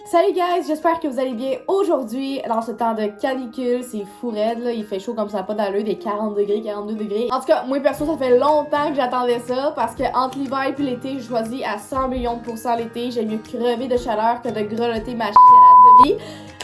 Salut guys, j'espère que vous allez bien aujourd'hui dans ce temps de canicule, c'est fou raide là, il fait chaud comme ça, pas d'allure, des 40 degrés, 42 degrés. En tout cas, moi perso, ça fait longtemps que j'attendais ça parce que entre l'hiver et l'été, je choisis à 100 millions de % l'été, j'aime mieux crever de chaleur que de grelotter ma chierasse de vie.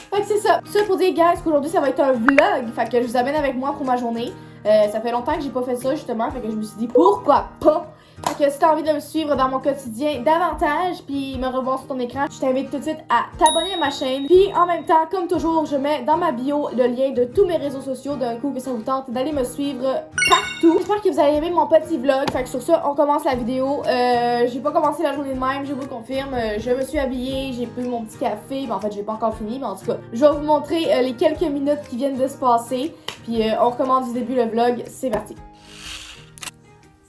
Fait que c'est ça. Ça pour dire guys qu'aujourd'hui ça va être un vlog, fait que je vous amène avec moi pour ma journée. Ça fait longtemps que j'ai pas fait ça justement, fait que je me suis dit pourquoi pas. Fait que si t'as envie de me suivre dans mon quotidien davantage puis me revoir sur ton écran, je t'invite tout de suite à t'abonner à ma chaîne. Puis en même temps, comme toujours, je mets dans ma bio le lien de tous mes réseaux sociaux d'un coup que ça vous tente d'aller me suivre partout. J'espère que vous allez aimer mon petit vlog. Fait que sur ça, on commence la vidéo. J'ai pas commencé la journée de même, je vous le confirme. Je me suis habillée, j'ai pris mon petit café. Ben, en fait, j'ai pas encore fini, mais en tout cas, je vais vous montrer les quelques minutes qui viennent de se passer. Puis on recommence du début le vlog. C'est parti.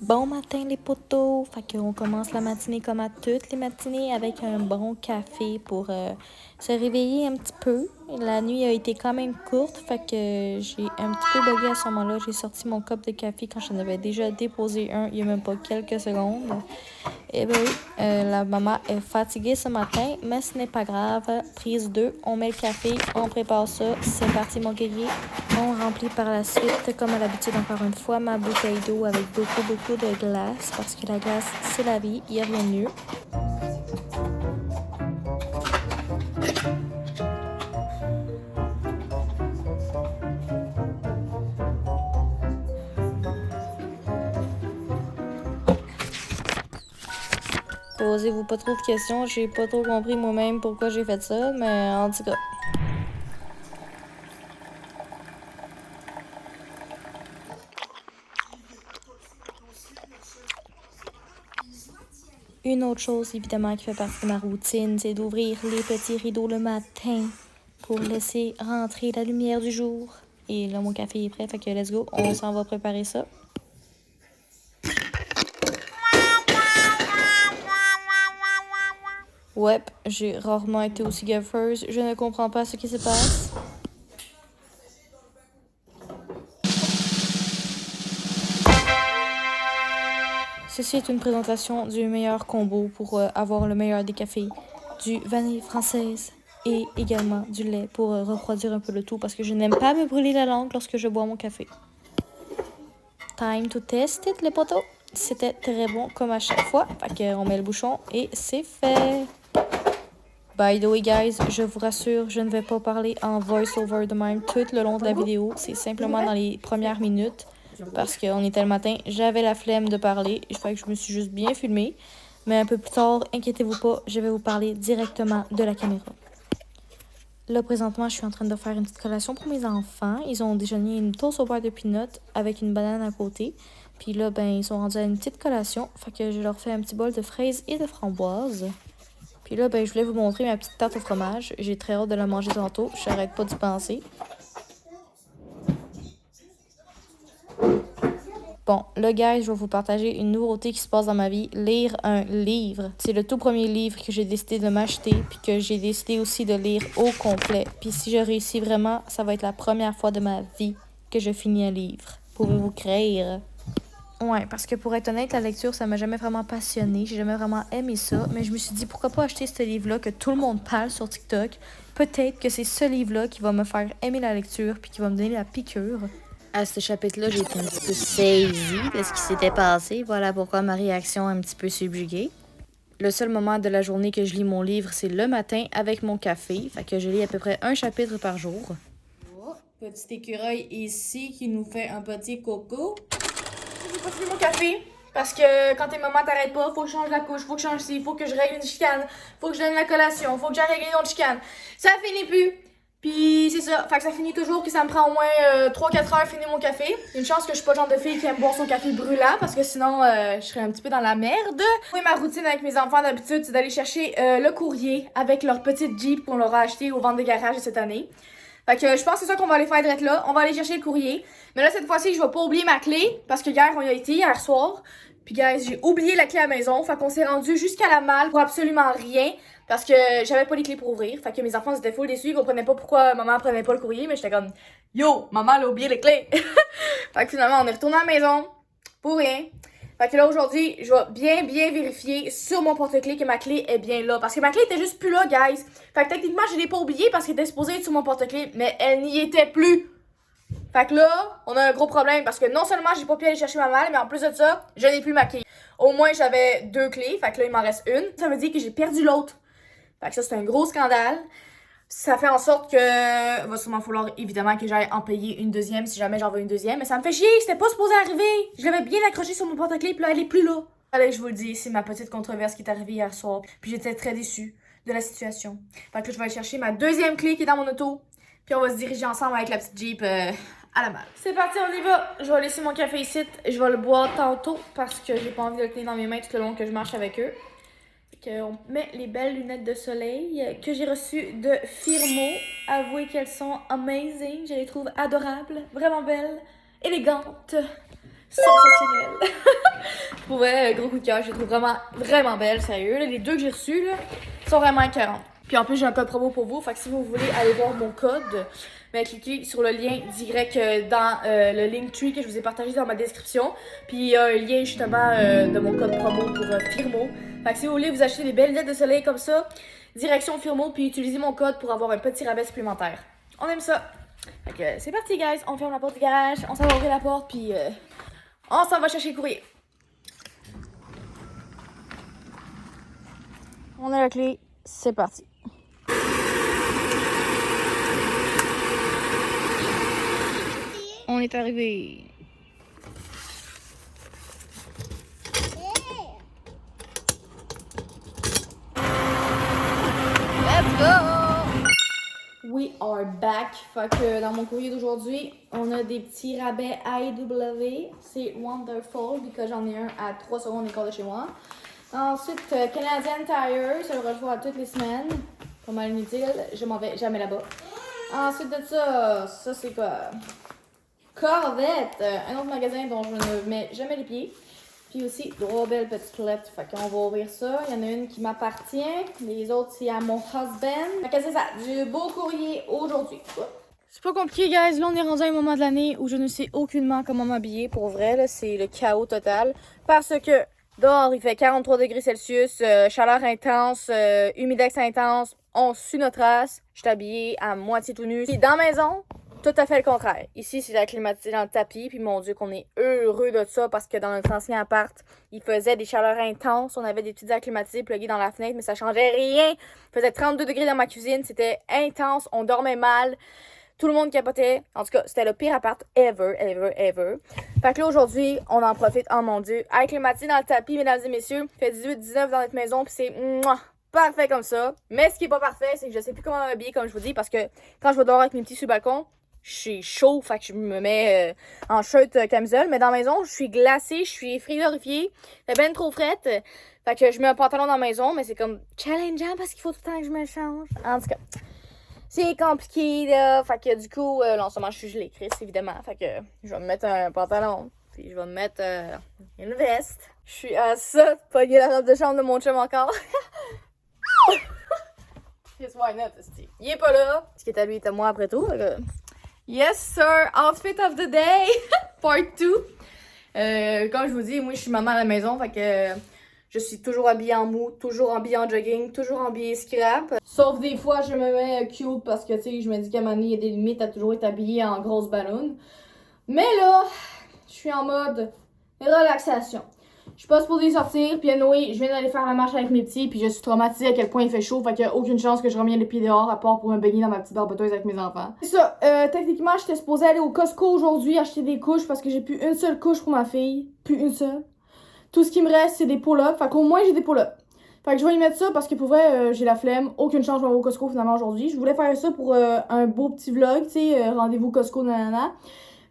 Bon matin les potos, fait qu'on commence la matinée comme à toutes les matinées avec un bon café pour se réveiller un petit peu. La nuit a été quand même courte, fait que j'ai un petit peu bugué à ce moment-là. J'ai sorti mon cup de café quand j'en avais déjà déposé un il y a même pas quelques secondes. Et ben oui, la maman est fatiguée ce matin, mais ce n'est pas grave. Prise 2, on met le café, on prépare ça, c'est parti mon guerrier. On remplit par la suite, comme à l'habitude encore une fois, ma bouteille d'eau avec beaucoup de glace, parce que la glace c'est la vie, il n'y a rien de mieux. Posez-vous pas trop de questions, j'ai pas trop compris moi-même pourquoi j'ai fait ça, mais en tout cas. Une autre chose, évidemment, qui fait partie de ma routine, c'est d'ouvrir les petits rideaux le matin pour laisser rentrer la lumière du jour. Et là, mon café est prêt, fait que let's go, on s'en va préparer ça. Ouais, j'ai rarement été aussi gaffeuse, je ne comprends pas ce qui se passe. Ceci est une présentation du meilleur combo pour avoir le meilleur des cafés, du vanille française et également du lait pour refroidir un peu le tout parce que je n'aime pas me brûler la langue lorsque je bois mon café. Time to test it les potos. C'était très bon comme à chaque fois. Fait qu'on met le bouchon et c'est fait. By the way guys, je vous rassure, je ne vais pas parler en voice-over de même tout le long de la vidéo. C'est simplement dans les premières minutes. Parce qu'on était le matin, j'avais la flemme de parler. Fait que je me suis juste bien filmée. Mais un peu plus tard, inquiétez-vous pas, je vais vous parler directement de la caméra. Là, présentement, je suis en train de faire une petite collation pour mes enfants. Ils ont déjeuné une toast au beurre de peanut avec une banane à côté. Puis là, ben, ils sont rendus à une petite collation. Fait que je leur fais un petit bol de fraises et de framboises. Puis là, ben, je voulais vous montrer ma petite tarte au fromage. J'ai très hâte de la manger tantôt. Je n'arrête pas d'y penser. Bon, là, guys, je vais vous partager une nouveauté qui se passe dans ma vie. Lire un livre. C'est le tout premier livre que j'ai décidé de m'acheter, puis que j'ai décidé aussi de lire au complet. Puis si je réussis vraiment, ça va être la première fois de ma vie que je finis un livre. Pouvez-vous croire? Ouais, parce que pour être honnête, la lecture, ça m'a jamais vraiment passionnée. J'ai jamais vraiment aimé ça. Mais je me suis dit, pourquoi pas acheter ce livre-là que tout le monde parle sur TikTok? Peut-être que c'est ce livre-là qui va me faire aimer la lecture, puis qui va me donner la piqûre. À ce chapitre-là, j'ai été un petit peu saisie de ce qui s'était passé. Voilà pourquoi ma réaction est un petit peu subjuguée. Le seul moment de la journée que je lis mon livre, c'est le matin avec mon café. Fait que je lis à peu près un chapitre par jour. Oh, petit écureuil ici qui nous fait un petit coco. J'ai pas fini mon café. Parce que quand tes mamans t'arrêtent pas, faut que je change la couche, faut que je change ci, faut que je règle une chicane, faut que je donne la collation, faut que j'aille régler une autre chicane. Ça finit plus. Puis c'est ça, fait que ça finit toujours que ça me prend au moins 3-4 heures à finir mon café. Une chance que je suis pas le genre de fille qui aime boire son café brûlant parce que sinon je serais un petit peu dans la merde. Oui, ma routine avec mes enfants d'habitude c'est d'aller chercher le courrier avec leur petite Jeep qu'on leur a acheté aux ventes de garage de cette année. Fait que je pense que c'est ça qu'on va aller faire direct là. On va aller chercher le courrier. Mais là cette fois-ci je vais pas oublier ma clé parce que hier on y a été hier soir. Puis guys, j'ai oublié la clé à la maison. Fait qu'on s'est rendu jusqu'à la malle pour absolument rien. Parce que j'avais pas les clés pour ouvrir. Fait que mes enfants étaient full déçus. Ils comprenaient pas pourquoi maman prenait pas le courrier. Mais j'étais comme, yo, maman elle a oublié les clés. Fait que finalement, on est retourné à la maison. Pour rien. Fait que là, aujourd'hui, je vais bien vérifier sur mon porte-clés que ma clé est bien là. Parce que ma clé était juste plus là, guys. Fait que techniquement, je l'ai pas oubliée parce qu'elle était supposée être sur mon porte-clés, mais elle n'y était plus. Fait que là, on a un gros problème parce que non seulement j'ai pas pu aller chercher ma malle, mais en plus de ça, je n'ai plus ma clé. Au moins, j'avais 2 clés, fait que là, il m'en reste une. Ça veut dire que j'ai perdu l'autre. Fait que ça, c'est un gros scandale. Ça fait en sorte que va sûrement falloir évidemment que j'aille en payer une deuxième si jamais j'en veux une deuxième. Mais ça me fait chier, c'était pas supposé arriver. Je l'avais bien accroché sur mon porte-clés, puis là, elle est plus là. Allez, je vous le dis, c'est ma petite controverse qui est arrivée hier soir. Puis j'étais très déçue de la situation. Fait que là, je vais aller chercher ma deuxième clé qui est dans mon auto. Puis on va se diriger ensemble avec la petite Jeep à la malle. C'est parti, on y va. Je vais laisser mon café ici. Je vais le boire tantôt parce que j'ai pas envie de le tenir dans mes mains tout le long que je marche avec eux. On met les belles lunettes de soleil que j'ai reçues de Firmo. Avouez qu'elles sont amazing. Je les trouve adorables, vraiment belles, élégantes, sensationnelles. Pour vrai, gros coup de cœur, je les trouve vraiment belles, sérieux. Là, les deux que j'ai reçues là, sont vraiment écœurantes. Puis en plus, j'ai un code promo pour vous. Fait que si vous voulez aller voir mon code, ben, cliquez sur le lien direct dans le Linktree que je vous ai partagé dans ma description. Puis il y a un lien justement de mon code promo pour Firmo. Fait que si vous voulez vous acheter des belles lunettes de soleil comme ça, direction Firmo, puis utilisez mon code pour avoir un petit rabais supplémentaire. On aime ça. Fait que c'est parti, guys. On ferme la porte du garage, on s'en va ouvrir la porte, puis on s'en va chercher le courrier. On a la clé, c'est parti. On est arrivé. Let's go! We are back. Fait que dans mon courrier d'aujourd'hui, on a des petits rabais AEW. C'est wonderful, parce que j'en ai un à 3 secondes d'écart de chez moi. Ensuite, Canadian Tire, ça le reçoit toutes les semaines. Pas mal inutile, je m'en vais jamais là-bas. Ensuite de ça c'est quoi? Corvette, un autre magasin dont je ne mets jamais les pieds. Puis aussi, 3 belles petites lettres. Fait qu'on va ouvrir ça. Il y en a une qui m'appartient. Les autres, c'est à mon husband. Fait que c'est ça, du beau courrier aujourd'hui. C'est pas compliqué, guys. Là, on est rendu à un moment de l'année où je ne sais aucunement comment m'habiller. Pour vrai, là, c'est le chaos total. Parce que dehors, il fait 43 degrés Celsius, chaleur intense, humidex intense. On sue notre race. Je suis habillée à moitié tout nu. Puis dans la maison, tout à fait le contraire. Ici, c'est la climatisé dans le tapis. Puis mon Dieu, qu'on est heureux de ça parce que dans notre ancien appart, il faisait des chaleurs intenses. On avait des petites airs climatisés pluguées dans la fenêtre, mais ça changeait rien. Il faisait 32 degrés dans ma cuisine. C'était intense. On dormait mal. Tout le monde capotait. En tout cas, c'était le pire appart ever. Fait que là, aujourd'hui, on en profite. Oh mon Dieu. Air climatisé dans le tapis, mesdames et messieurs. Il fait 18-19 dans notre maison. Puis c'est parfait comme ça. Mais ce qui est pas parfait, c'est que je sais plus comment m'habiller, comme je vous dis, parce que quand je vais dehors avec mes petits sur le balcon, je suis chaud, fait que je me mets en shirt camisole. Mais dans la maison, je suis glacée, je suis frigorifiée. C'est ben trop frette. Fait que je mets un pantalon dans la maison, mais c'est comme challengeant parce qu'il faut tout le temps que je me change. En tout cas, c'est compliqué, là. Fait que du coup, là, en ce moment, je suis gelée, Chris, évidemment. Fait que je vais me mettre un pantalon. Puis je vais me mettre une veste. Je suis à ça, pogner la robe de chambre de mon chum encore. Chris, why not? Il est pas là. Ce qui est à lui est à moi après tout. Yes, sir! Outfit of the day! Part 2. Comme je vous dis, moi, je suis maman à la maison, fait que je suis toujours habillée en mou, toujours habillée en jogging, toujours habillée scrap. Sauf des fois, je me mets cute parce que, tu sais, je me dis qu'à un moment donné, il y a des limites à toujours être habillée en grosse ballon. Mais là, je suis en mode relaxation. Je suis pas supposée sortir, puis anyway, je viens d'aller faire la marche avec mes petits, puis je suis traumatisée à quel point il fait chaud, fait qu'il y a aucune chance que je revienne les pieds dehors, à part pour me baigner dans ma petite barboteuse avec mes enfants. C'est ça, techniquement, j'étais supposée aller au Costco aujourd'hui acheter des couches, parce que j'ai plus une seule couche pour ma fille, plus une seule. Tout ce qui me reste, c'est des pull-ups, fait qu'au moins j'ai des pull-ups. Fait que je vais y mettre ça, parce que pour vrai, j'ai la flemme, aucune chance je vais aller au Costco finalement aujourd'hui. Je voulais faire ça pour un beau petit vlog, tu sais, rendez-vous Costco, nanana.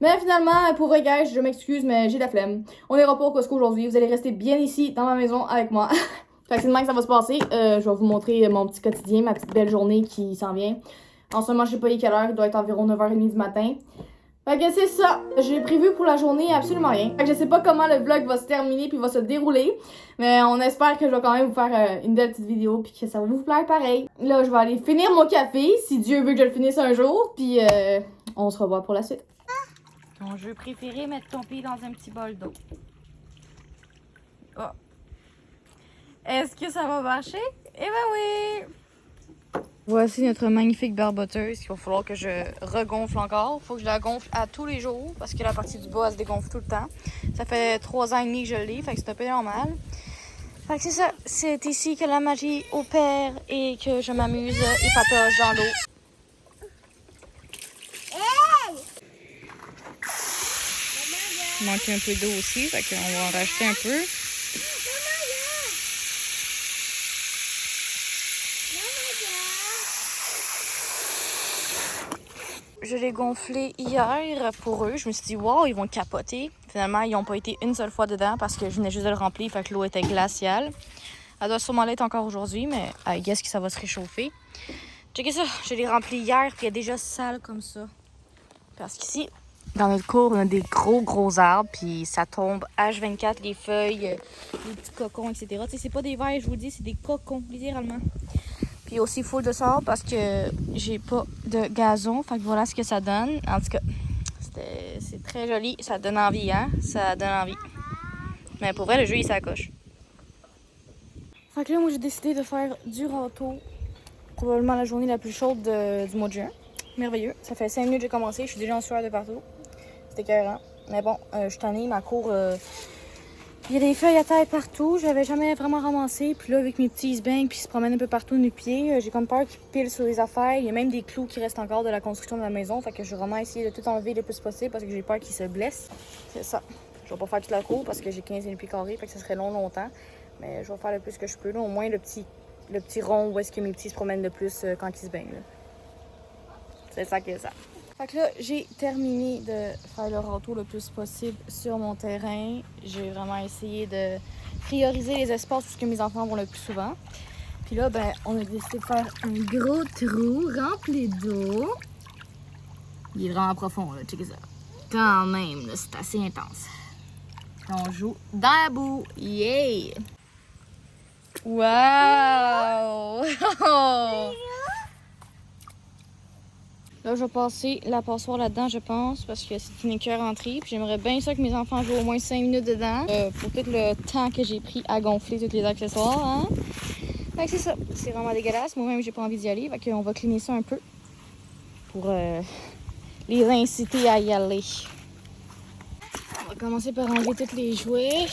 Mais finalement, pour vrai, guys, je m'excuse, mais j'ai la flemme. On n'ira pas au Costco aujourd'hui. Vous allez rester bien ici, dans ma maison, avec moi. Fait que c'est demain que ça va se passer. Je vais vous montrer mon petit quotidien, ma petite belle journée qui s'en vient. En ce moment, je sais pas quelle heure. Il doit être environ 9h30 du matin. Fait que c'est ça. J'ai prévu pour la journée absolument rien. Fait que je sais pas comment le vlog va se terminer puis va se dérouler. Mais on espère que je vais quand même vous faire une belle petite vidéo puis que ça va vous plaire pareil. Là, je vais aller finir mon café, si Dieu veut que je le finisse un jour. Puis on se revoit pour la suite. Ton jeu préféré, mettre ton pied dans un petit bol d'eau. Oh. Est-ce que ça va marcher? Eh ben oui! Voici notre magnifique barboteuse qu'il va falloir que je regonfle encore. Il faut que je la gonfle à tous les jours parce que la partie du bas, elle se dégonfle tout le temps. Ça fait 3 ans et demi que je l'ai, fait que c'est un peu normal. Fait que c'est ça, c'est ici que la magie opère et que je m'amuse et patoche dans l'eau. Il manque un peu d'eau aussi, fait qu'on va en rajouter un peu. Je l'ai gonflé hier pour eux. Je me suis dit, wow, ils vont capoter. Finalement, ils n'ont pas été une seule fois dedans parce que je venais juste de le remplir, fait que l'eau était glaciale. Elle doit sûrement l'être encore aujourd'hui, mais I guess que ça va se réchauffer. Checkez ça, je l'ai rempli hier, puis elle est déjà sale comme ça. Parce qu'ici, dans notre cour, on a des gros arbres, puis ça tombe H24, les feuilles, les petits cocons, etc. Tu sais, c'est pas des vers, je vous le dis, c'est des cocons, littéralement. Puis aussi full de sable parce que j'ai pas de gazon. Fait que voilà ce que ça donne. En tout cas, c'est très joli. Ça donne envie, hein? Ça donne envie. Mais pour vrai, le jeu, il s'accroche. Fait que là, moi, j'ai décidé de faire du râteau. Probablement la journée la plus chaude du mois de juin. Merveilleux. Ça fait 5 minutes que j'ai commencé. Je suis déjà en sueur de partout. C'était écœurant. Mais bon, je suis tannée. Ma cour... il y a des feuilles à terre partout, j'avais jamais vraiment ramassé. Puis là, avec mes petits bangs, puis ils se promènent un peu partout de mes pieds, j'ai comme peur qu'ils pilent sur les affaires. Il y a même des clous qui restent encore de la construction de la maison. Fait que je vais vraiment essayer de tout enlever le plus possible parce que j'ai peur qu'ils se blessent. C'est ça. Je vais pas faire toute la cour parce que j'ai 15 pieds carrés, fait que ça serait longtemps. Mais je vais faire le plus que je peux. Là, au moins le petit rond où est-ce que mes petits se promènent le plus quand ils se baignent. Là. C'est ça qui est ça. Fait que là, j'ai terminé de faire le râteau le plus possible sur mon terrain. J'ai vraiment essayé de prioriser les espaces où mes enfants vont le plus souvent. Puis là, ben, on a décidé de faire un gros trou rempli d'eau. Il est vraiment profond, là, checkez ça. Quand même, là, c'est assez intense. On joue dans la boue. Yeah! Wow! Là, je vais passer la passoire là-dedans, je pense, parce que c'est une écœur entrée. Puis j'aimerais bien ça que mes enfants jouent au moins 5 minutes dedans. Pour tout le temps que j'ai pris à gonfler tous les accessoires. Hein? Fait que c'est ça. C'est vraiment dégueulasse. Moi-même, j'ai pas envie d'y aller. Fait qu'on va cleaner ça un peu pour les inciter à y aller. On va commencer par enlever tous les jouets.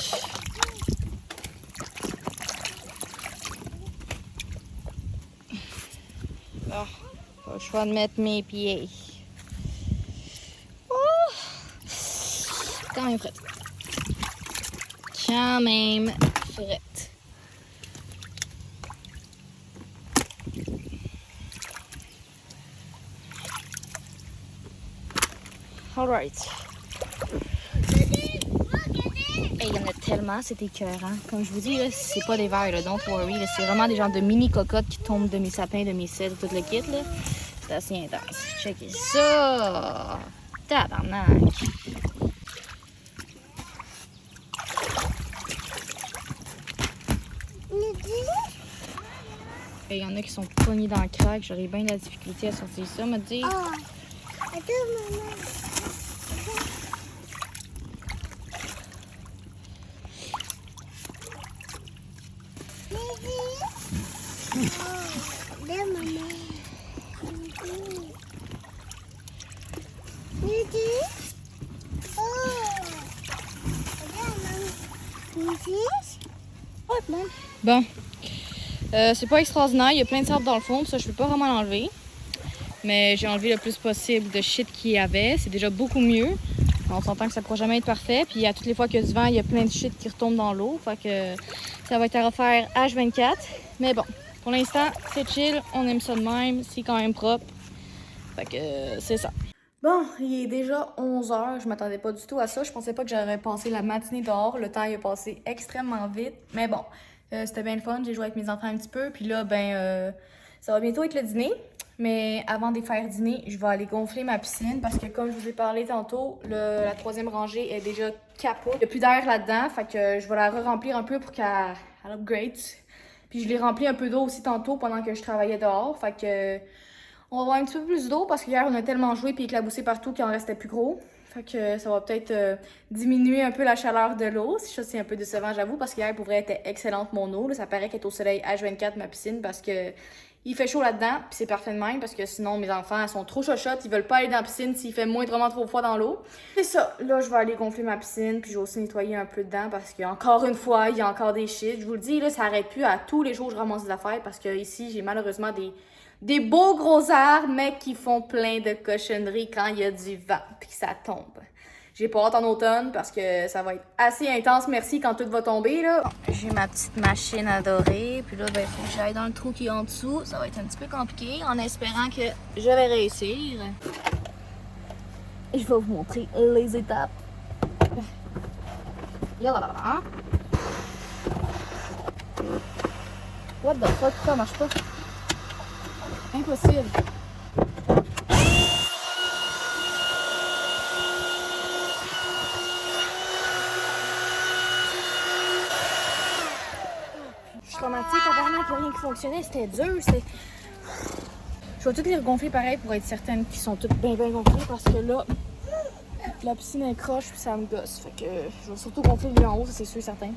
Bon. Pas le choix de mettre mes pieds. Oh! Quand même frette. Quand même frette. Alright. Il y en a tellement, c'est écœurant. Comme je vous dis, c'est pas des verres, là, don't worry. C'est vraiment des genres de mini cocottes qui tombent de mes sapins, de mes cèdres, tout le kit. Là. C'est assez intense. Checkez ça! Tabarnak! Il y en a qui sont pognés dans le crack. J'aurais bien de la difficulté à sortir ça, me dire. Oh, attends, maman. Bon. C'est pas extraordinaire. Il y a plein de sable dans le fond. Ça, je peux pas vraiment l'enlever. Mais j'ai enlevé le plus possible de shit qu'il y avait. C'est déjà beaucoup mieux. On s'entend que ça pourra jamais être parfait. Puis à toutes les fois qu'il y a du vent, il y a plein de shit qui retombe dans l'eau. Fait que ça va être à refaire H24. Mais bon, pour l'instant, c'est chill. On aime ça de même. C'est quand même propre. Fait que c'est ça. Bon, il est déjà 11h. Je m'attendais pas du tout à ça. Je pensais pas que j'aurais passé la matinée dehors. Le temps il a passé extrêmement vite. Mais bon, c'était bien le fun. J'ai joué avec mes enfants un petit peu. Puis là, ça va bientôt être le dîner. Mais avant de faire dîner, je vais aller gonfler ma piscine parce que comme je vous ai parlé tantôt, la 3e rangée est déjà capote. Il n'y a plus d'air là-dedans, fait que je vais la re-remplir un peu pour qu'elle upgrade. Puis je l'ai rempli un peu d'eau aussi tantôt pendant que je travaillais dehors, fait que on va avoir un petit peu plus d'eau parce qu'hier on a tellement joué puis éclaboussé partout qu'il en restait plus gros. Fait que ça va peut-être diminuer un peu la chaleur de l'eau. Ça, c'est un peu décevant, j'avoue, parce qu'hier, pour vrai, elle était excellente, mon eau. Là, ça paraît qu'elle est au soleil H24, ma piscine, parce que il fait chaud là-dedans, puis c'est parfait de même, parce que sinon, mes enfants, elles sont trop chochottes, ils veulent pas aller dans la piscine s'il fait moindrement trop froid dans l'eau. C'est ça. Là, je vais aller gonfler ma piscine, puis je vais aussi nettoyer un peu dedans, parce qu'encore une fois, il y a encore des shit. Je vous le dis, là, ça arrête plus. À tous les jours, je ramasse des affaires, parce que ici, j'ai malheureusement des beaux gros arbres, mais qui font plein de cochonneries quand il y a du vent, puis que ça tombe. J'ai pas hâte en automne parce que ça va être assez intense, merci, quand tout va tomber, là. Bon, j'ai ma petite machine à dorer, puis là, ben, faut que j'aille dans le trou qui est en dessous. Ça va être un petit peu compliqué, en espérant que je vais réussir. Je vais vous montrer les étapes. Yalala. What the fuck, ça marche pas? Impossible. Je suis traumatisée, apparemment qu'il n'y a rien qui fonctionnait, c'était dur, c'était... Je vais toutes les regonfler pareil pour être certaine qu'ils sont toutes bien gonflées parce que là, la piscine est croche puis ça me gosse. Fait que je vais surtout gonfler lui en haut, ça c'est sûr et certain.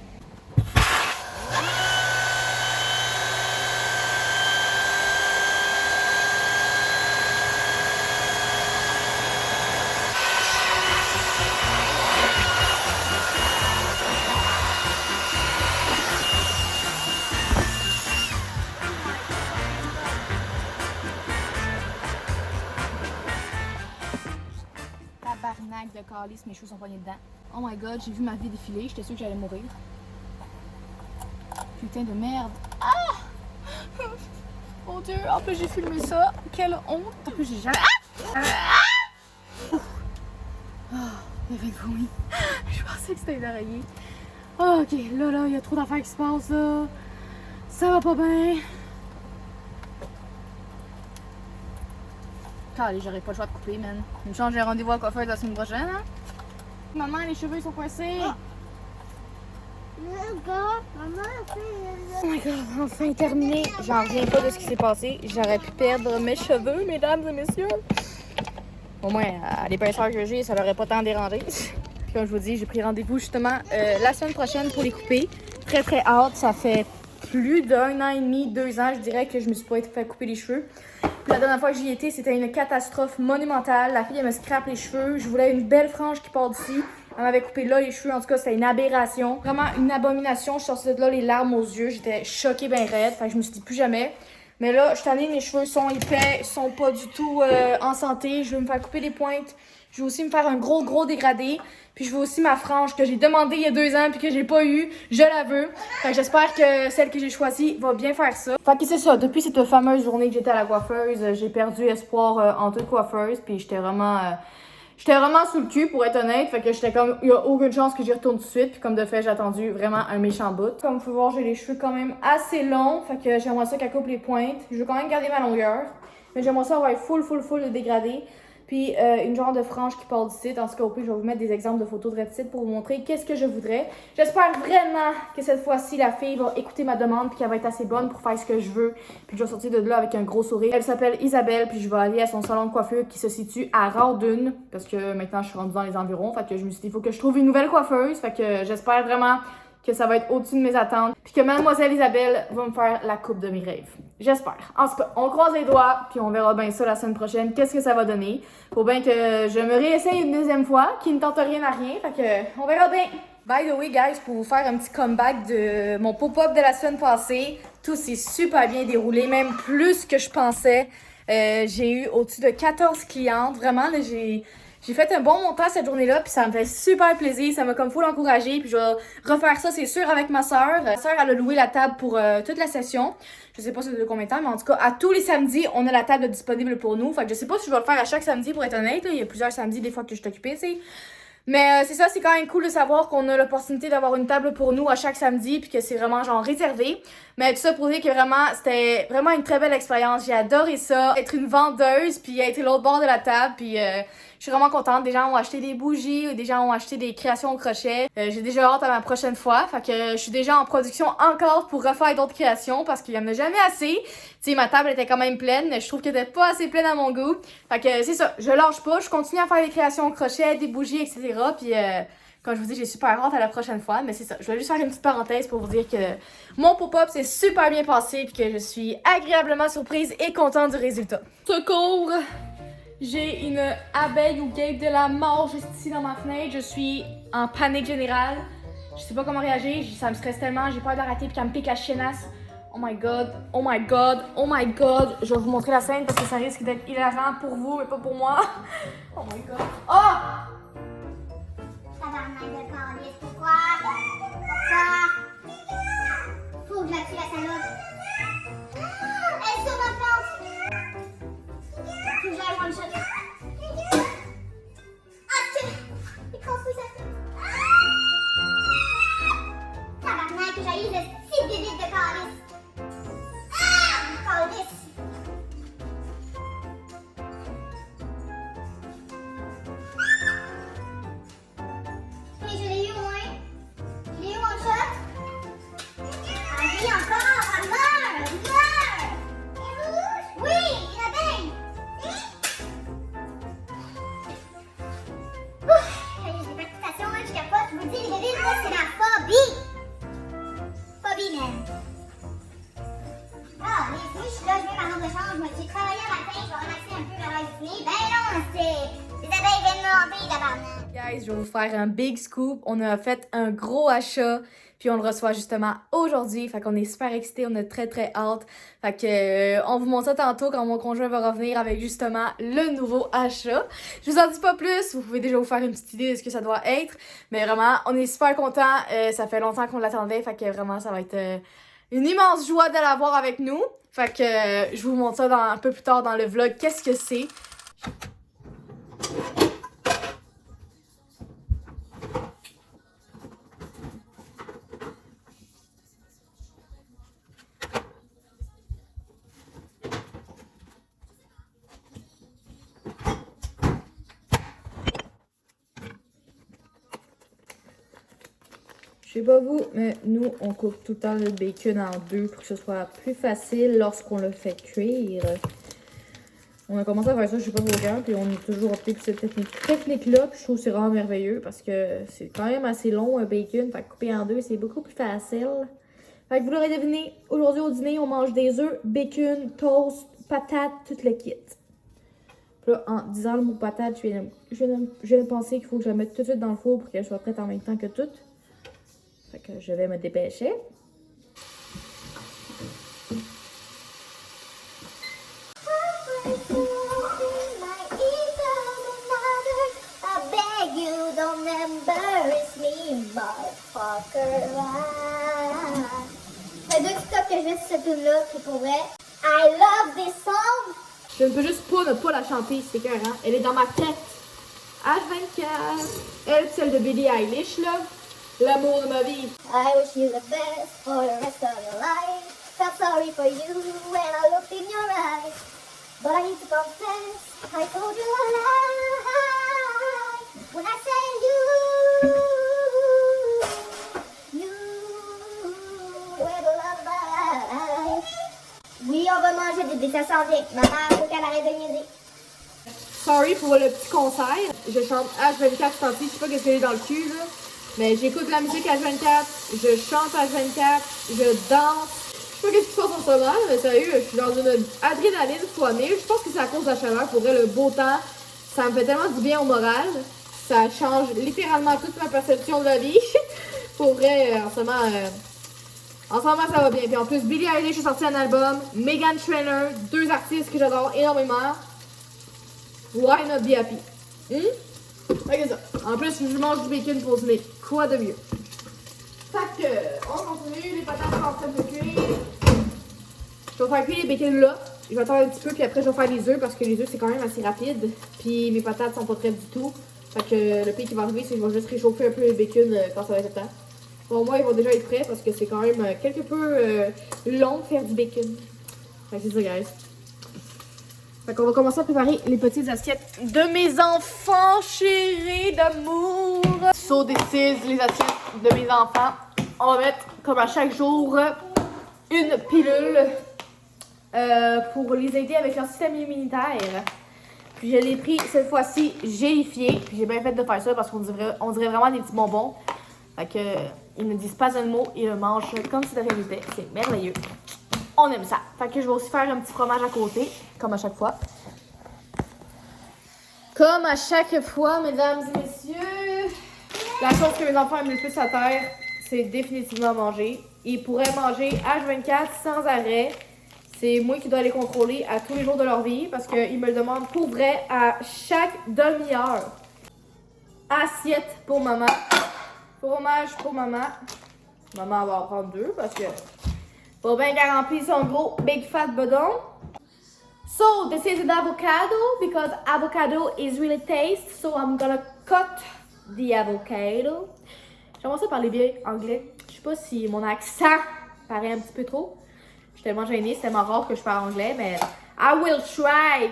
Tabarnak de calice, mes cheveux sont pognés dedans. Oh my god, j'ai vu ma vie défiler, j'étais sûre que j'allais mourir. Putain de merde. Ah! Mon dieu, en plus j'ai filmé ça. Quelle honte. En plus j'ai jamais... Ah! Il y avait le bruit. Je pensais que c'était une araignée. Oh, ok, là, il y a trop d'affaires qui se passent là. Ça va pas bien. Allez, j'aurais pas le choix de couper, man. Une chance, j'ai rendez-vous à coiffeur la semaine prochaine, hein? Maman, les cheveux ils sont coincés. Maman, Oh my god, enfin terminé. J'en reviens pas de ce qui s'est passé. J'aurais pu perdre mes cheveux, mesdames et messieurs. Au moins, à l'épaisseur que j'ai, ça l'aurait pas tant dérangé. Puis comme je vous dis, j'ai pris rendez-vous justement la semaine prochaine pour les couper. Très très hâte, ça fait plus d'1 an et demi, 2 ans, je dirais que je me suis pas fait couper les cheveux. Puis la dernière fois que j'y étais, c'était une catastrophe monumentale. La fille, elle me scrape les cheveux. Je voulais une belle frange qui part d'ici. Elle m'avait coupé là les cheveux. En tout cas, c'était une aberration. Vraiment une abomination. Je suis sortie de là les larmes aux yeux. J'étais choquée ben raide. Fait que je me suis dit plus jamais. Mais là, je suis tannée, mes cheveux sont épais, sont pas du tout en santé. Je veux me faire couper les pointes. Je veux aussi me faire un gros dégradé. Puis je veux aussi ma frange que j'ai demandé il y a 2 ans puis que j'ai pas eu. Je la veux. Fait que j'espère que celle que j'ai choisie va bien faire ça. Fait que c'est ça. Depuis cette fameuse journée que j'étais à la coiffeuse, j'ai perdu espoir en toute coiffeuse. Puis j'étais vraiment sous le cul pour être honnête. Fait que j'étais comme, il y a aucune chance que j'y retourne tout de suite. Puis comme de fait, j'ai attendu vraiment un méchant bout. Comme vous pouvez voir, j'ai les cheveux quand même assez longs. Fait que j'aimerais ça qu'elle coupe les pointes. Je veux quand même garder ma longueur. Mais j'aimerais ça avoir full de dégradé. Puis une genre de frange qui part d'ici. En tout cas, au pire, je vais vous mettre des exemples de photos de reptiles pour vous montrer qu'est-ce que je voudrais. J'espère vraiment que cette fois-ci, la fille va écouter ma demande puis qu'elle va être assez bonne pour faire ce que je veux. Puis je vais sortir de là avec un gros sourire. Elle s'appelle Isabelle, puis je vais aller à son salon de coiffure qui se situe à Rawdon. Parce que maintenant, je suis rendue dans les environs. Fait que je me suis dit, il faut que je trouve une nouvelle coiffeuse. Fait que j'espère vraiment que ça va être au-dessus de mes attentes. Puis que mademoiselle Isabelle va me faire la coupe de mes rêves. J'espère. En tout cas, on croise les doigts, puis on verra bien ça la semaine prochaine. Qu'est-ce que ça va donner? Faut bien que je me réessaye une deuxième fois, qui ne tente rien à rien. Fait que, on verra bien. By the way, guys, pour vous faire un petit comeback de mon pop-up de la semaine passée, tout s'est super bien déroulé, même plus que je pensais. J'ai eu au-dessus de 14 clientes. Vraiment, là, j'ai fait un bon montant cette journée-là, puis ça me fait super plaisir. Ça m'a comme full encouragée, puis je vais refaire ça, c'est sûr, avec ma soeur. Ma soeur, elle a loué la table pour toute la session. Je sais pas ça de combien de temps, mais en tout cas, à tous les samedis, on a la table disponible pour nous. Fait que je sais pas si je vais le faire à chaque samedi, pour être honnête. Là. Il y a plusieurs samedis, des fois, que je suis occupée, tu sais. Mais c'est ça, c'est quand même cool de savoir qu'on a l'opportunité d'avoir une table pour nous à chaque samedi, puis que c'est vraiment genre réservé. Mais tout ça pour dire que vraiment, c'était vraiment une très belle expérience. J'ai adoré ça, être une vendeuse, puis être l'autre bord de la table, puis je Je suis vraiment contente. Des gens ont acheté des bougies, des gens ont acheté des créations au crochet. J'ai déjà hâte à ma prochaine fois. Fait que je suis déjà en production encore pour refaire d'autres créations parce qu'il y en a jamais assez. Tu sais, ma table était quand même pleine, mais je trouve qu'elle était pas assez pleine à mon goût. Fait que c'est ça, je lâche pas, je continue à faire des créations au crochet, des bougies, etc. Puis comme je vous dis, j'ai super hâte à la prochaine fois. Mais c'est ça, je vais juste faire une petite parenthèse pour vous dire que mon pop-up s'est super bien passé puis que je suis agréablement surprise et contente du résultat. Secours! J'ai une abeille ou guêpe de la mort juste ici dans ma fenêtre. Je suis en panique générale. Je sais pas comment réagir, ça me stresse tellement, j'ai peur de la rater puis qu'elle me pique la chiennasse. Oh my god, oh my god, oh my god. Je vais vous montrer la scène parce que ça risque d'être hilarant pour vous mais pas pour moi. Oh my god. Oh! Tabarnak de calice, pourquoi? Faut que je la tue, la salope. Elle est sur ma plante. Faut que j'aille one shot. Ah, tu... Il construit ça. Tabarnak, que j'aille le petit bébé de calice. Calice. Et je l'ai eu au moins. Je l'ai eu one shot. Ah oui, encore. Elle meurt. Elle meurt. Oui, il a bien. Ouf, j'ai des palpitations, là, je capote. Je vous dis, les bébés, là, c'est la phobie. Phobie, même. Ah, mais moi, je suis là, je mets ma robe de chambre, je me dis, travailler à matin, je vais relaxer un peu vers la Disney. Ben non, c'est... Les abeilles viennent me hanter, tabarnak. Guys, je vais vous faire un big scoop. On a fait un gros achat, puis on le reçoit justement aujourd'hui. Fait qu'on est super excités, on a très très hâte. Fait que on vous montre ça tantôt quand mon conjoint va revenir avec justement le nouveau achat. Je vous en dis pas plus, vous pouvez déjà vous faire une petite idée de ce que ça doit être. Mais vraiment, on est super contents. Ça fait longtemps qu'on l'attendait, fait que vraiment ça va être une immense joie de l'avoir avec nous. Fait que je vous montre ça un peu plus tard dans le vlog. Qu'est-ce que c'est? Je sais pas vous, mais nous, on coupe tout le temps le bacon en deux pour que ce soit plus facile lorsqu'on le fait cuire. On a commencé à faire ça, je sais pas pour quand, puis on a toujours opté pour cette technique-là, puis je trouve que c'est vraiment merveilleux parce que c'est quand même assez long un bacon, fait que couper en deux, c'est beaucoup plus facile. Fait que vous l'aurez deviné, aujourd'hui au dîner, on mange des œufs, bacon, toast, patates, tout le kit. Puis là, en disant le mot patate, je viens de penser qu'il faut que je la mette tout de suite dans le four pour qu'elle soit prête en même temps que tout. Fait que je vais me dépêcher. C'est deux TikTok que je mets sur cette tune-là, c'est pour vrai. I love this song! Je ne peux juste pas ne pas la chanter, c'est écœurant. Elle est dans ma tête. H24. Elle, celle de Billie Eilish, là. L'amour de ma vie. I wish you the best for the rest of your life. Felt sorry for you when I looked in your eyes. But I need to confess, I told you a lie. When I said you were the love of my life. Oui, on va manger des ça s'en vient. Maman, faut qu'elle arrête de niaiser. Sorry pour le petit concert. Je chante H24 Santi. Je sais pas qu'est-ce que j'ai dans le cul, là. Mais j'écoute la musique H24, je chante H24, je danse. Je sais pas qu'est-ce qui se passe en ce moment, mais sérieux, je suis dans une adrénaline fois 1000. Je pense que c'est à cause de la chaleur. Pour vrai, le beau temps, ça me fait tellement du bien au moral. Ça change littéralement toute ma perception de la vie. Pour vrai, en ce moment, ça va bien. Puis en plus, Billie Eilish a sorti un album, Meghan Trainor, deux artistes que j'adore énormément. Why not be happy? Fait que ça. En plus, je mange du bacon pour dîner. Quoi de mieux? Fait que, on continue. Les patates sont en train de cuire. Je vais faire cuire les bacon là. Je vais attendre un petit peu, puis après, je vais faire les œufs parce que les œufs, c'est quand même assez rapide. Puis mes patates sont pas prêtes du tout. Fait que le pire qui va arriver, c'est que je vais juste réchauffer un peu le bacon quand ça va être le temps. Bon, moi, ils vont déjà être prêts parce que c'est quand même quelque peu long de faire du bacon. Fait que c'est ça, guys. Fait qu'on va commencer à préparer les petites assiettes de mes enfants chéris d'amour. So this is les assiettes de mes enfants. On va mettre, comme à chaque jour, une pilule pour les aider avec leur système immunitaire. Puis je l'ai pris cette fois-ci gélifié. Puis j'ai bien fait de faire ça parce qu'on dirait vraiment des petits bonbons. Fait que ils ne disent pas un mot, ils le mangent comme si de rien n'était. C'est merveilleux. On aime ça. Fait que je vais aussi faire un petit fromage à côté, comme à chaque fois. Comme à chaque fois, mesdames et messieurs, la chose que mes enfants aiment le plus à terre, c'est définitivement manger. Ils pourraient manger H24 sans arrêt. C'est moi qui dois les contrôler à tous les jours de leur vie parce qu'ils me le demandent pour vrai à chaque demi-heure. Assiette pour maman. Fromage pour maman. Maman va en prendre 2 parce que faut bien qu'elle remplisse son gros big fat bedon. So this is an avocado because avocado is really taste. So I'm gonna cut the avocado. J'aimerais ça parler bien anglais. Je sais pas si mon accent paraît un petit peu trop. Je suis tellement gênée, c'est tellement rare que je parle anglais, mais I will try.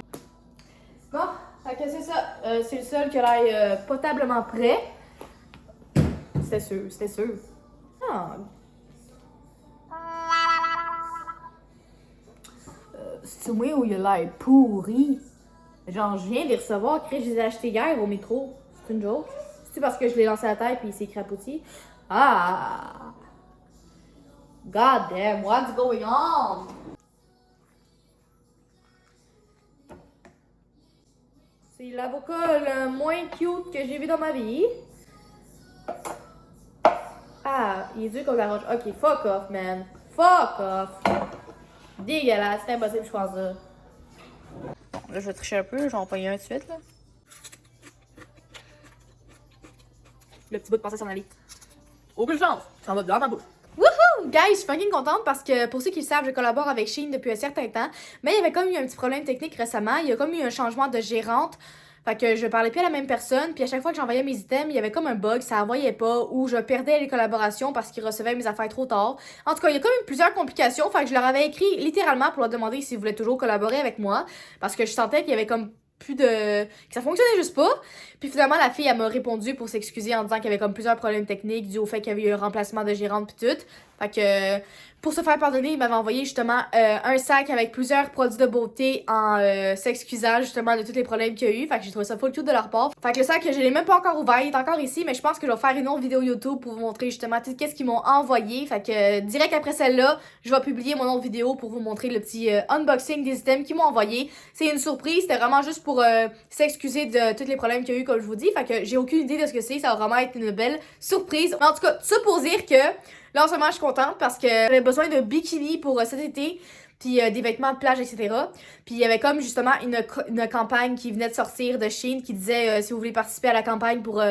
Bon, fait que c'est ça. C'est le seul qui a l'air potablement prêt. C'était sûr. Ah. C'est moi où il a l'air pourri. Genre, je viens de les recevoir, Chris, je les ai achetés hier au métro. C'est une joke. C'est parce que je l'ai lancé à la tête puis il s'est crapouti. Ah! God damn, what's going on? C'est l'avocat le moins cute que j'ai vu dans ma vie. Ah, il est dur comme la roche. Ok, fuck off, man. Fuck off. Dégueulasse, c'est impossible, je pense ça. Là, je vais tricher un peu, je vais en pogner un de suite, là. Le petit bout de pensée s'en aller. Aucune chance, ça va dans ma bouche. Wouhou! Guys, je suis fucking contente parce que, pour ceux qui le savent, je collabore avec Shein depuis un certain temps. Mais il y avait comme eu un petit problème technique récemment. Il y a comme eu un changement de gérante. Fait que je parlais plus à la même personne, puis à chaque fois que j'envoyais mes items, il y avait comme un bug, ça envoyait pas, ou je perdais les collaborations parce qu'ils recevaient mes affaires trop tard. En tout cas, il y a comme eu plusieurs complications, fait que je leur avais écrit littéralement pour leur demander s'ils voulaient toujours collaborer avec moi, parce que je sentais qu'il y avait comme plus de... que ça fonctionnait juste pas. Puis finalement, la fille, elle m'a répondu pour s'excuser en disant qu'il y avait comme plusieurs problèmes techniques dû au fait qu'il y avait eu un remplacement de gérante puis tout. Fait que... pour se faire pardonner, il m'avait envoyé justement un sac avec plusieurs produits de beauté en s'excusant justement de tous les problèmes qu'il y a eu. Fait que j'ai trouvé ça full cute de leur part. Fait que le sac, je l'ai même pas encore ouvert, il est encore ici, mais je pense que je vais faire une autre vidéo YouTube pour vous montrer justement tout qu'est-ce qu'ils m'ont envoyé. Fait que direct après celle-là, je vais publier mon autre vidéo pour vous montrer le petit unboxing des items qu'ils m'ont envoyé. C'est une surprise, c'était vraiment juste pour s'excuser de tous les problèmes qu'il y a eu, comme je vous dis. Fait que j'ai aucune idée de ce que c'est, ça va vraiment être une belle surprise. Mais en tout cas, tout ça pour dire que là, en ce moment, je suis contente parce que j'avais besoin de bikini pour cet été, puis des vêtements de plage, etc. Puis il y avait comme justement une campagne qui venait de sortir de Shein qui disait si vous voulez participer à la campagne pour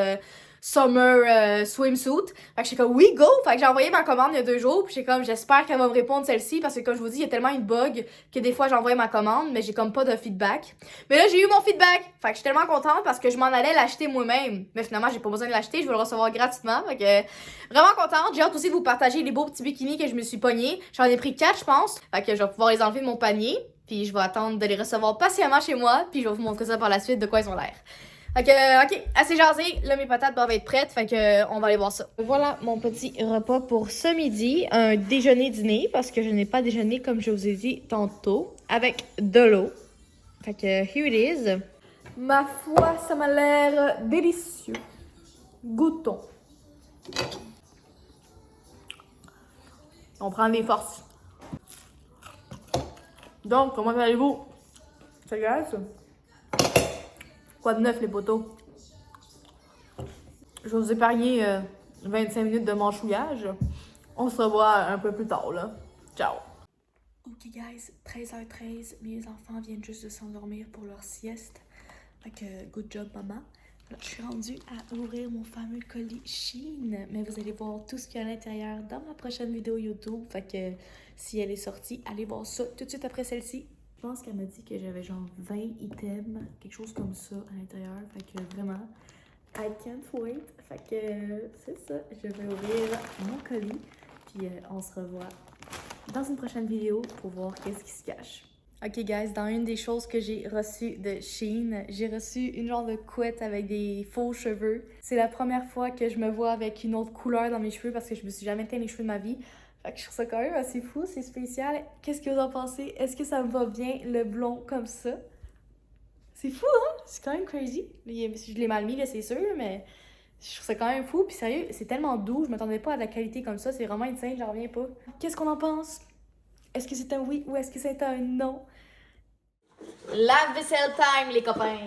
Summer Swimsuit. Fait que j'étais comme oui, go! Fait que j'ai envoyé ma commande il y a 2 jours, puis j'étais comme j'espère qu'elle va me répondre celle-ci parce que comme je vous dis, il y a tellement une bug que des fois j'envoie ma commande, mais j'ai comme pas de feedback. Mais là, j'ai eu mon feedback! Fait que je suis tellement contente parce que je m'en allais l'acheter moi-même. Mais finalement, j'ai pas besoin de l'acheter, je vais le recevoir gratuitement. Fait que vraiment contente. J'ai hâte aussi de vous partager les beaux petits bikinis que je me suis pognés. J'en ai pris 4, je pense. Fait que je vais pouvoir les enlever de mon panier. Puis je vais attendre de les recevoir patiemment chez moi. Puis je vais vous montrer ça par la suite de quoi ils ont l'air. Fait que, ok, assez jasé. Là, mes patates doivent être prêtes. Fait que, on va aller voir ça. Voilà mon petit repas pour ce midi. Un déjeuner-dîner parce que je n'ai pas déjeuné comme je vous ai dit tantôt. Avec de l'eau. Fait que, here it is. Ma foi, ça m'a l'air délicieux. Goûtons. On prend des forces. Donc, comment allez-vous? Ça glace? Quoi de neuf, les potos? Je vais vous épargner 25 minutes de manchouillage. On se revoit un peu plus tard, là. Ciao! Ok, guys, 13h13. Mes enfants viennent juste de s'endormir pour leur sieste. Fait que, good job, maman. Là, je suis rendue à ouvrir mon fameux colis Shein. Mais vous allez voir tout ce qu'il y a à l'intérieur dans ma prochaine vidéo YouTube. Fait que, si elle est sortie, allez voir ça tout de suite après celle-ci. Je pense qu'elle m'a dit que j'avais genre 20 items, quelque chose comme ça à l'intérieur. Fait que vraiment, I can't wait. Fait que c'est ça, je vais ouvrir mon colis. Puis on se revoit dans une prochaine vidéo pour voir qu'est-ce qui se cache. Ok guys, dans une des choses que j'ai reçues de Shein, j'ai reçu une genre de couette avec des faux cheveux. C'est la première fois que je me vois avec une autre couleur dans mes cheveux parce que je me suis jamais teint les cheveux de ma vie. Fait que je trouve ça quand même assez fou, c'est spécial. Qu'est-ce que vous en pensez? Est-ce que ça me va bien, le blond comme ça? C'est fou, hein? C'est quand même crazy. Je l'ai mal mis, là, c'est sûr, mais je trouve ça quand même fou. Puis sérieux, c'est tellement doux, je m'attendais pas à de la qualité comme ça. C'est vraiment insane, j'en reviens pas. Qu'est-ce qu'on en pense? Est-ce que c'est un oui ou est-ce que c'est un non? Lave-vaisselle time, les copains!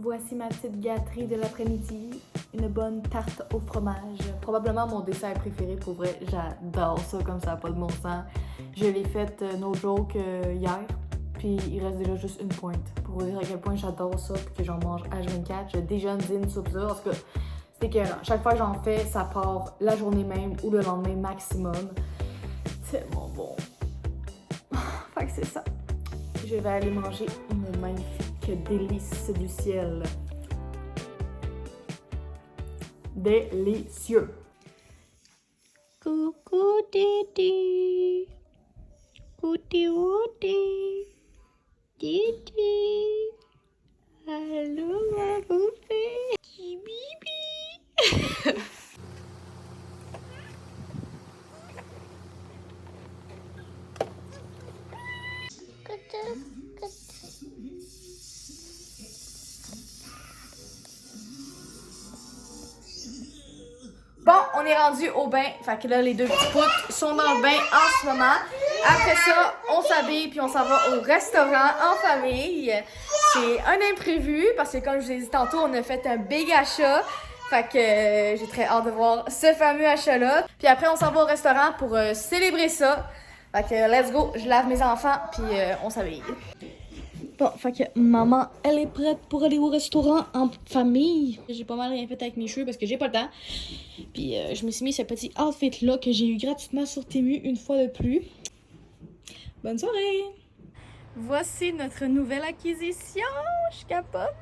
Voici ma petite gâterie de l'après-midi. Une bonne tarte au fromage. Probablement mon dessert préféré, pour vrai. J'adore ça comme ça n'a pas de bon sens. Je l'ai faite, no joke, hier. Puis il reste déjà juste une pointe. Pour vous dire à quel point j'adore ça puis que j'en mange H24. Je déjeune, dîne, soupe, ça. Parce que c'est écœurant. Chaque fois que j'en fais, ça part la journée même ou le lendemain maximum. C'est tellement bon. Fait que c'est ça. Je vais aller manger une magnifique délice du ciel. Délicieux. Coucou Didi. Coucou Woody. Didi. Allô ma poupée. Bibi. Bon, on est rendu au bain. Fait que là, les deux petits poutres sont dans le bain en ce moment. Après ça, on s'habille puis on s'en va au restaurant en famille. C'est un imprévu parce que comme je vous ai dit tantôt, on a fait un big achat. Fait que j'ai très hâte de voir ce fameux achat-là. Puis après, on s'en va au restaurant pour célébrer ça. Fait que let's go, je lave mes enfants puis on s'habille. Bon, fait que maman, elle est prête pour aller au restaurant en famille. J'ai pas mal rien fait avec mes cheveux parce que j'ai pas le temps. Puis je me suis mis ce petit outfit-là que j'ai eu gratuitement sur Temu une fois de plus. Bonne soirée! Voici notre nouvelle acquisition! Je capote!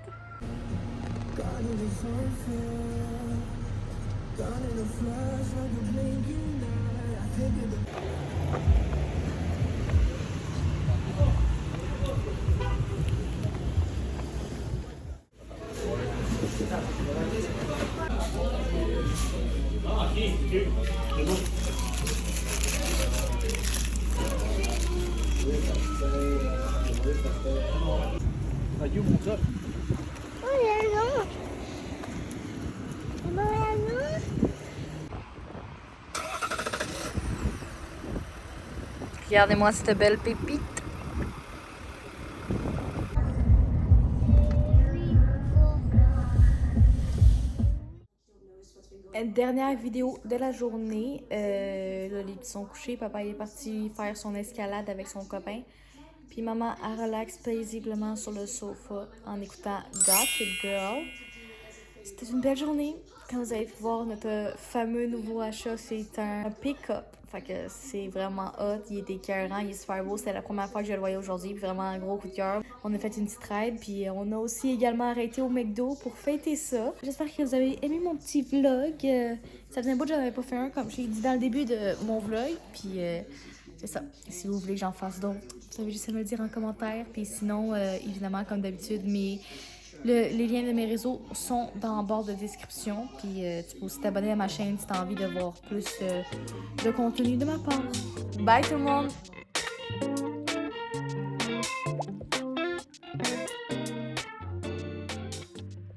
Regardez-moi cette belle pépite. Dernière vidéo de la journée. Là, les petits sont couchés. Papa est parti faire son escalade avec son copain. Puis maman, elle relaxe paisiblement sur le sofa en écoutant Gossip Girl. C'était une belle journée. Comme vous allez voir, notre fameux nouveau achat, c'est un pick-up. Fait que c'est vraiment hot, il est écœurant, il est super beau. C'est la première fois que je le voyais aujourd'hui, puis vraiment un gros coup de cœur. On a fait une petite ride, puis on a aussi également arrêté au McDo pour fêter ça. J'espère que vous avez aimé mon petit vlog. Ça faisait un bout que j'en avais pas fait un, comme j'ai dit dans le début de mon vlog. Puis c'est ça. Si vous voulez que j'en fasse d'autres, vous savez juste à me le dire en commentaire. Puis sinon, évidemment, comme d'habitude, les liens de mes réseaux sont dans le bord de description. Puis tu peux aussi t'abonner à ma chaîne si tu as envie de voir plus de contenu de ma part. Bye tout le monde!